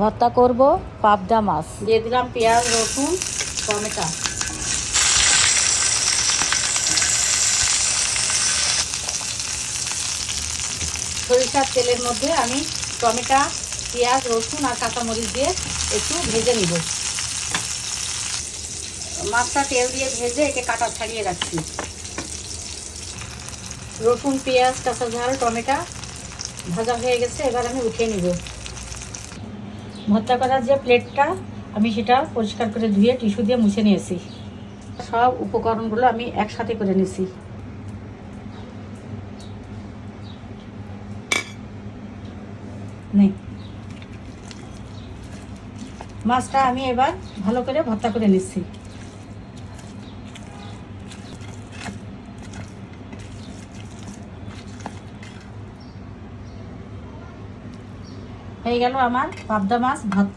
ভর্তা করব পাবদা মাছ। দিয়ে দিলাম পেঁয়াজ, রসুন, টমেটো। সরিষার তেলের মধ্যে আমি টমেটো, পেঁয়াজ, রসুন আর কাঁচামরিচ দিয়ে একটু ভেজে নিব। মাছটা তেল দিয়ে ভেজে একে কাটা ছাড়িয়ে রাখছি। রসুন, পেঁয়াজ, কাঁচা ঝাল, টমেটো ভাজা হয়ে গেছে, এবার আমি উঠিয়ে নিব। ভর্তা করার যে প্লেটটা আমি সেটা পরিষ্কার করে ধুয়ে টিস্যু দিয়ে মুছে নিয়েছি। সব উপকরণগুলো আমি একসাথে করে নিছি। মাছটা আমি এবার ভালো করে ভর্তা করে নিচ্ছি। হয়ে গেল আমার পাবদা মাছ ভর্তা।